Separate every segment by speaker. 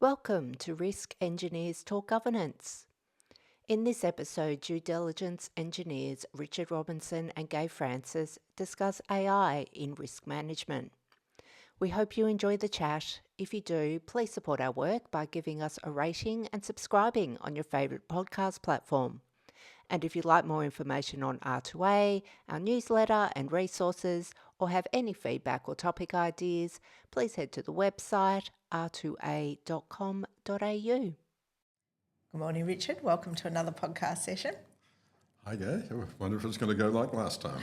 Speaker 1: Welcome to Risk Engineers Talk Governance. In this episode, due diligence engineers Richard Robinson and Gaye Francis discuss AI in risk management. We hope you enjoy the chat. If you do, please support our work by giving us a rating and subscribing on your favourite podcast platform. And if you'd like more information on R2A, our newsletter and resources, or have any feedback or topic ideas, please head to the website r2a.com.au.
Speaker 2: Good morning, Richard. Welcome to another podcast session.
Speaker 3: Hi, Gaye. I wonder if it's going to go like last time.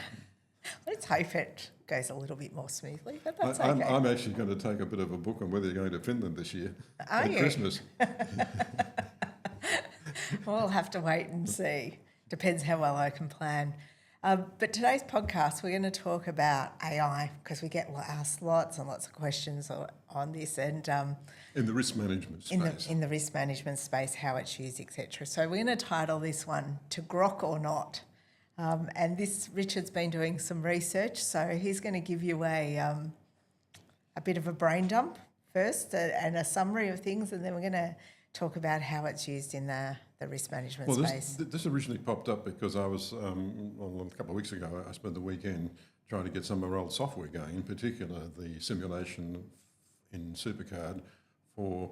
Speaker 2: Let's hope it goes a little bit more smoothly, but that's
Speaker 3: I'm
Speaker 2: okay.
Speaker 3: actually going to take a bit of a book on whether you're going to Finland this year.
Speaker 2: Are
Speaker 3: at
Speaker 2: you?
Speaker 3: Christmas.
Speaker 2: We'll have to wait and see. Depends how well I can plan. But today's podcast, we're going to talk about AI because we get asked lots and lots of questions on this, and
Speaker 3: In the risk management space.
Speaker 2: in the risk management space, how it's used, etc. So we're going to title this one "To Grok or Not," and this Richard's been doing some research, so he's going to give you a bit of a brain dump first and a summary of things, and then we're going to talk about how it's used in the risk management space.
Speaker 3: This originally popped up because I was, a couple of weeks ago, I spent the weekend trying to get some of our old software going, in particular the simulation in Supercard for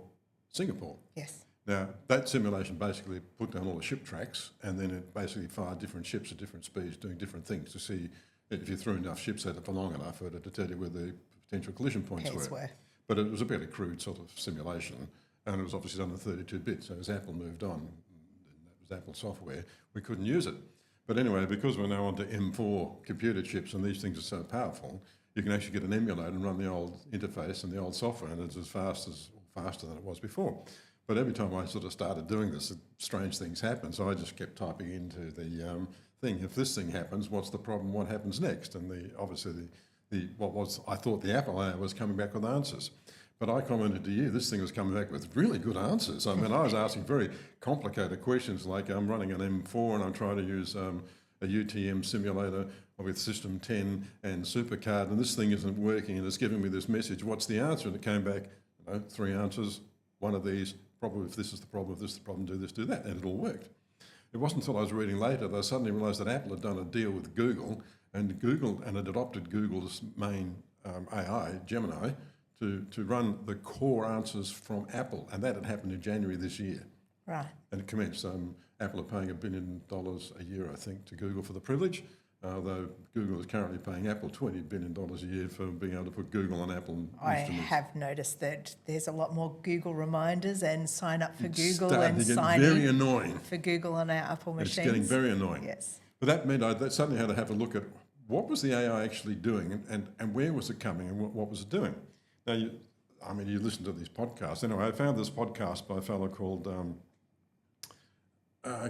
Speaker 3: Singapore.
Speaker 2: Yes.
Speaker 3: Now, that simulation basically put down all the ship tracks, and then it basically fired different ships at different speeds doing different things to see if you threw enough ships at it for long enough for it to tell you where the potential collision points were. But it was a very crude sort of simulation, and it was obviously done in 32-bit, so as Apple moved on, that was Apple software, we couldn't use it. But anyway, because we're now onto M4 computer chips and these things are so powerful, you can actually get an emulator and run the old interface and the old software, and it's as fast as, or faster than it was before. But every time I sort of started doing this, strange things happen. So I just kept typing into the thing. If this thing happens, what's the problem? What happens next? And obviously what was I thought the Apple AI was coming back with answers. But I commented to you, this thing was coming back with really good answers. I mean, I was asking very complicated questions like I'm running an M4 and I'm trying to use a UTM simulator with System 10 and Supercard, and this thing isn't working and it's giving me this message. What's the answer? And it came back, 3 answers, one of these, probably if this is the problem, if this is the problem, do this, do that, and it all worked. It wasn't until I was reading later that I suddenly realised that Apple had done a deal with Google, and had adopted Google's main AI, Gemini, to run the core answers from Apple, and that had happened in January this year.
Speaker 2: Right.
Speaker 3: And it commenced. Apple are paying $1 billion a year, I think, to Google for the privilege, although Google is currently paying Apple $20 billion a year for being able to put Google on Apple
Speaker 2: I
Speaker 3: instruments.
Speaker 2: have noticed that there's a lot more Google reminders and sign up for Google
Speaker 3: starting
Speaker 2: and
Speaker 3: to get
Speaker 2: sign
Speaker 3: very
Speaker 2: in
Speaker 3: annoying.
Speaker 2: for Google on our Apple machines.
Speaker 3: It's getting very annoying.
Speaker 2: Yes.
Speaker 3: But that meant I suddenly had to have a look at what was the AI actually doing and where was it coming and what was it doing. Now, you listen to these podcasts. Anyway, I found this podcast by a fellow called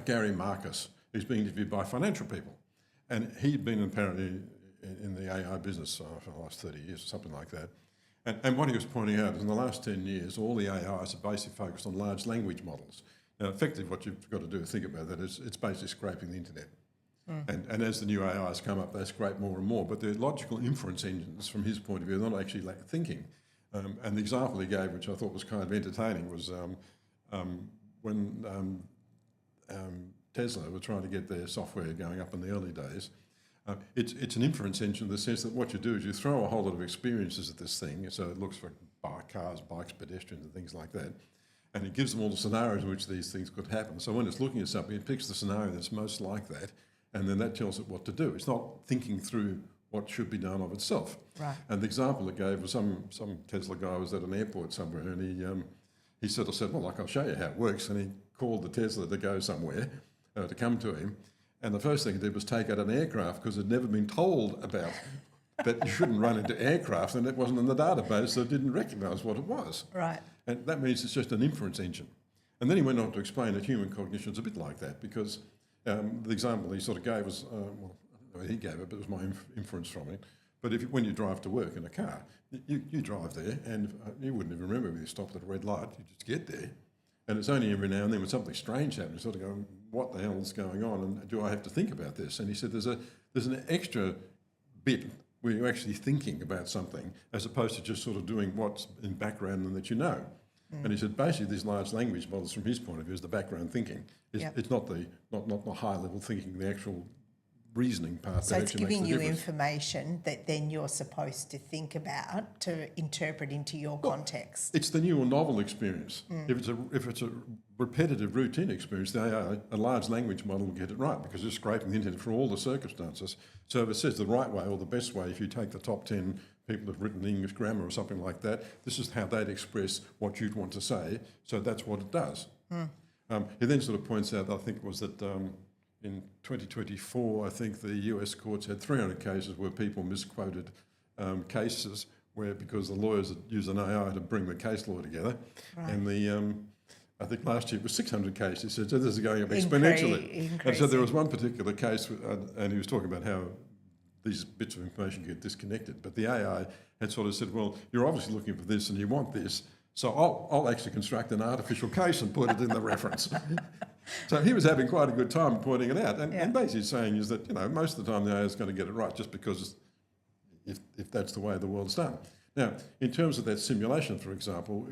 Speaker 3: Gary Marcus, who's being interviewed by financial people. And he'd been apparently in the AI business for the last 30 years or something like that. And what he was pointing out is in the last 10 years, all the AIs are basically focused on large language models. Now, effectively, what you've got to do is think about that is it's basically scraping the internet. And as the new AIs come up, they scrape more and more. But they're logical inference engines, from his point of view, they're not actually thinking. And the example he gave, which I thought was kind of entertaining, was when Tesla were trying to get their software going up in the early days. It's an inference engine in the sense that what you do is you throw a whole lot of experiences at this thing, so it looks for cars, bikes, pedestrians and things like that, and it gives them all the scenarios in which these things could happen. So when it's looking at something, it picks the scenario that's most like that, and then that tells it what to do. It's not thinking through what should be done of itself.
Speaker 2: Right.
Speaker 3: And the example it gave was some Tesla guy was at an airport somewhere, and he sort of said, well, I'll show you how it works, and he called the Tesla to go somewhere, to come to him. And the first thing he did was take out an aircraft because he'd never been told about that you shouldn't run into aircraft, and it wasn't in the database, so it didn't recognise what it was.
Speaker 2: Right.
Speaker 3: And that means it's just an inference engine. And then he went on to explain that human cognition is a bit like that, because the example he sort of gave was, he gave it, but it was my inference from it. But when you drive to work in a car, you drive there, and you wouldn't even remember if you stopped at a red light. You just get there. And it's only every now and then when something strange happens, you sort of go, what the hell is going on? And do I have to think about this? And he said there's an extra bit where you're actually thinking about something as opposed to just sort of doing what's in background and that you know. And he said basically these large language models, from his point of view, is the background thinking. It's not the high level thinking, the actual reasoning part.
Speaker 2: So
Speaker 3: that
Speaker 2: it's
Speaker 3: actually makes
Speaker 2: giving
Speaker 3: the
Speaker 2: you
Speaker 3: difference.
Speaker 2: information that then you're supposed to think about to interpret into your context.
Speaker 3: It's the new or novel experience. If it's a repetitive routine experience, the AI, a large language model will get it right because it's scraping the internet for all the circumstances. So if it says the right way or the best way, if you take the top 10 people who've written English grammar or something like that, this is how they'd express what you'd want to say. So that's what it does. He then sort of points out, I think it was that in 2024, I think the US courts had 300 cases where people misquoted cases where, because the lawyers had used an AI to bring the case law together.
Speaker 2: Right.
Speaker 3: And I think last year it was 600 cases. He said, so this is going up exponentially. And so there was one particular case, and he was talking about how these bits of information get disconnected. But the AI had sort of said, well, you're obviously looking for this and you want this, so I'll actually construct an artificial case and put it in the reference. So he was having quite a good time pointing it out. And basically saying is that, most of the time the AI is going to get it right just because if that's the way the world's done. Now, in terms of that simulation, for example,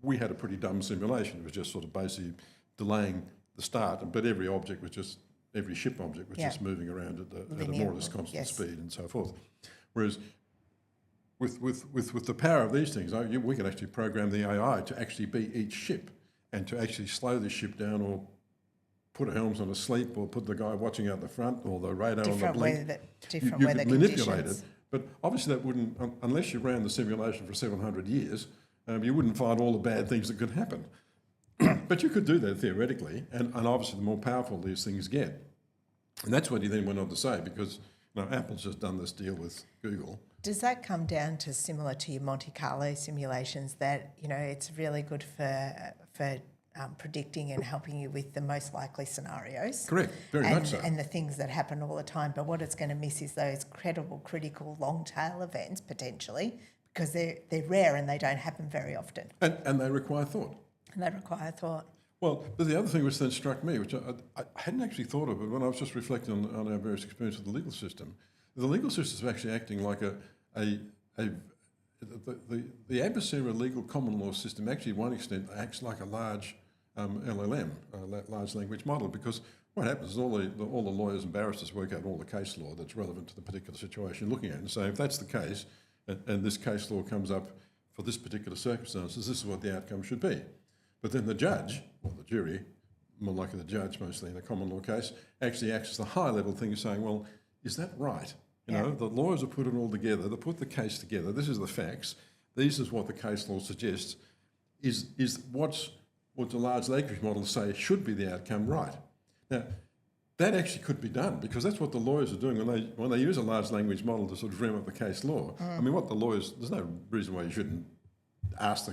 Speaker 3: we had a pretty dumb simulation. It was just sort of basically delaying the start, but every ship object was just moving around at a more or less constant speed and so forth. Whereas with the power of these things, we can actually program the AI to actually be each ship and to actually slow the ship down or put helms on asleep or put the guy watching out the front or the radar on the blink.
Speaker 2: Different
Speaker 3: you
Speaker 2: weather
Speaker 3: could manipulate
Speaker 2: conditions.
Speaker 3: it. But obviously that wouldn't, unless you ran the simulation for 700 years, you wouldn't find all the bad things that could happen. But you could do that theoretically, and obviously the more powerful these things get. And that's what he then went on to say, because Apple's just done this deal with Google.
Speaker 2: Does that come down to similar to your Monte Carlo simulations that, it's really good for predicting and helping you with the most likely scenarios?
Speaker 3: Correct, very much so.
Speaker 2: And the things that happen all the time. But what it's going to miss is those credible, critical, long tail events potentially, because they're rare and they don't happen very often.
Speaker 3: And they require thought.
Speaker 2: And they require thought.
Speaker 3: Well, but the other thing which then struck me, which I hadn't actually thought of, but when I was just reflecting on our various experience with the legal system is actually acting like the adversarial legal common law system actually, to one extent, acts like a large LLM, large language model, because what happens is all the lawyers and barristers work out all the case law that's relevant to the particular situation you're looking at, and say, if that's the case, and this case law comes up for this particular circumstances, this is what the outcome should be. But then the judge, or the jury, more likely the judge mostly in a common law case, actually acts as the high level thing, saying, well, is that right? The lawyers have put it all together, they put the case together, this is the facts, this is what the case law suggests, is what the large language models say should be the outcome right? Now, that actually could be done, because that's what the lawyers are doing when they use a large language model to sort of dream up the case law. I mean, what the lawyers, there's no reason why you shouldn't ask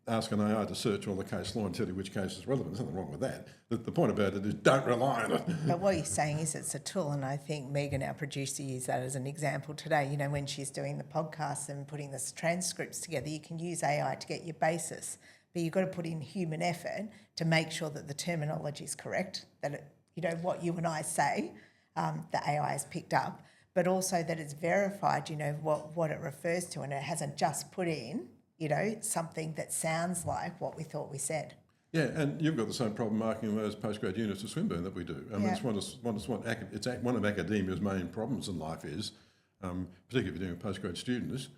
Speaker 3: ask an AI to search all the case law and tell you which case is relevant. There's nothing wrong with that. The point about it is don't rely on it.
Speaker 2: But what you're saying is it's a tool, and I think Megan, our producer, used that as an example today. When she's doing the podcast and putting the transcripts together, you can use AI to get your basis, but you've got to put in human effort to make sure that the terminology is correct, that what you and I say, the AI has picked up, but also that it's verified, what it refers to, and it hasn't just put in something that sounds like what we thought we said.
Speaker 3: Yeah, and you've got the same problem marking those postgrad units at Swinburne that we do. It's one of academia's main problems in life is, particularly if you're doing a postgrad students,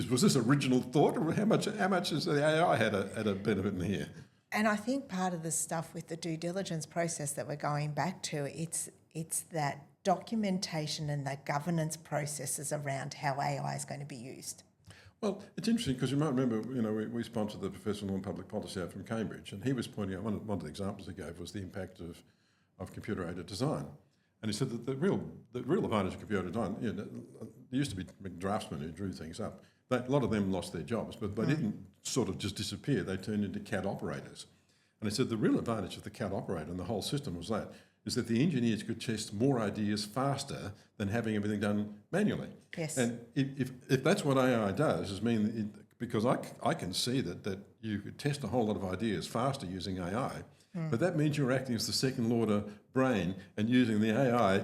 Speaker 3: was this original thought, or how much has the AI had a benefit in here?
Speaker 2: And I think part of the stuff with the due diligence process that we're going back to, it's that documentation and the governance processes around how AI is going to be used.
Speaker 3: Well, it's interesting because you might remember, we sponsored the Professor of Law and Public Policy out from Cambridge, and he was pointing out, one of the examples he gave was the impact of computer-aided design. And he said that the real advantage of computer design, there used to be draftsmen who drew things up. A lot of them lost their jobs, but they didn't sort of just disappear. They turned into CAD operators. And he said the real advantage of the CAD operator and the whole system was that the engineers could test more ideas faster than having everything done manually.
Speaker 2: Yes.
Speaker 3: And if that's what AI does, because I can see that you could test a whole lot of ideas faster using AI, but that means you're acting as the second order brain and using the AI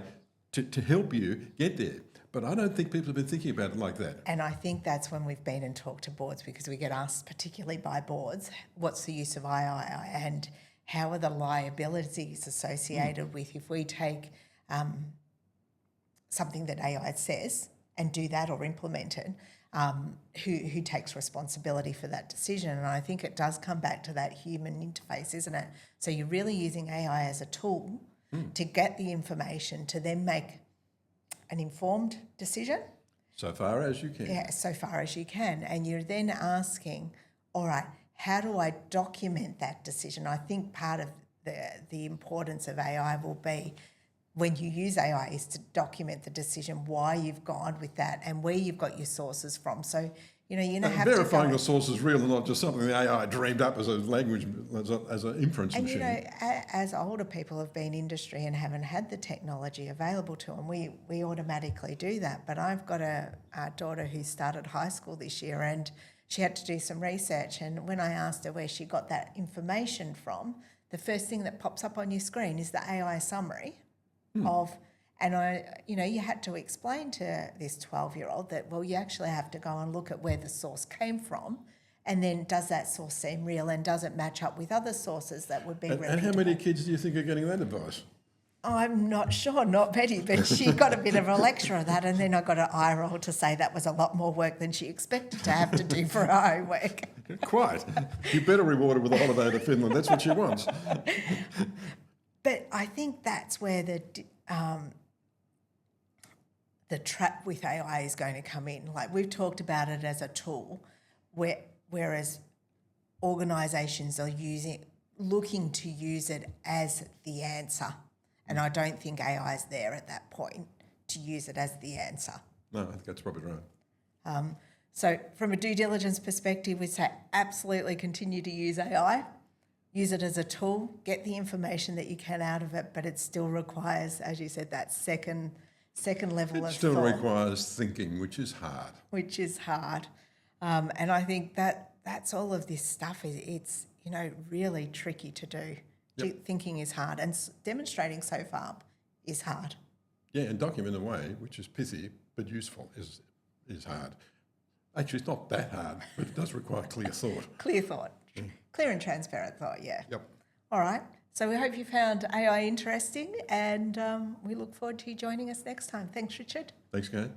Speaker 3: to help you get there. But I don't think people have been thinking about it like that.
Speaker 2: And I think that's when we've been and talked to boards, because we get asked, particularly by boards, what's the use of AI and how are the liabilities associated with if we take something that AI says and do that or implement it, who takes responsibility for that decision? And I think it does come back to that human interface, isn't it? So you're really using AI as a tool to get the information to then make an informed decision.
Speaker 3: So far as you can.
Speaker 2: Yeah, so far as you can. And you're then asking, all right, how do I document that decision? I think part of the importance of AI will be, when you use AI, is to document the decision, why you've gone with that and where you've got your sources from. So, you know, have to
Speaker 3: verifying the source is real and not just something the AI dreamed up as a language, as an inference
Speaker 2: and
Speaker 3: machine.
Speaker 2: You know, as older people have been industry and haven't had the technology available to them, we automatically do that. But I've got a daughter who started high school this year, and she had to do some research. And when I asked her where she got that information from, the first thing that pops up on your screen is the AI summary of, and you had to explain to this 12-year-old that, well, you actually have to go and look at where the source came from, and then does that source seem real, and does it match up with other sources that would be repeatable?
Speaker 3: And how many kids do you think are getting that advice?
Speaker 2: I'm not sure, not Betty, but she got a bit of a lecture of that, and then I got an eye roll to say that was a lot more work than she expected to have to do for her homework.
Speaker 3: Quite. You better reward her with a holiday to Finland. That's what she wants.
Speaker 2: But I think that's where the trap with AI is going to come in. Like, we've talked about it as a tool, whereas organisations are looking to use it as the answer. And I don't think AI is there at that point to use it as the answer.
Speaker 3: No, I think that's probably right.
Speaker 2: So from a due diligence perspective, we'd say absolutely continue to use AI. Use it as a tool, get the information that you can out of it, but it still requires, as you said, that second level of
Speaker 3: Still
Speaker 2: thought,
Speaker 3: requires thinking, which is hard.
Speaker 2: Which is hard. And I think that's all of this stuff. It's really tricky to do.
Speaker 3: Yep.
Speaker 2: Thinking is hard, and demonstrating so far is hard.
Speaker 3: Yeah, and document in a way which is pithy but useful is hard. Actually, it's not that hard, but it does require clear thought.
Speaker 2: Clear thought. Clear and transparent thought, yeah.
Speaker 3: Yep.
Speaker 2: All right. So we hope you found AI interesting, and we look forward to you joining us next time. Thanks, Richard.
Speaker 3: Thanks, Gaye.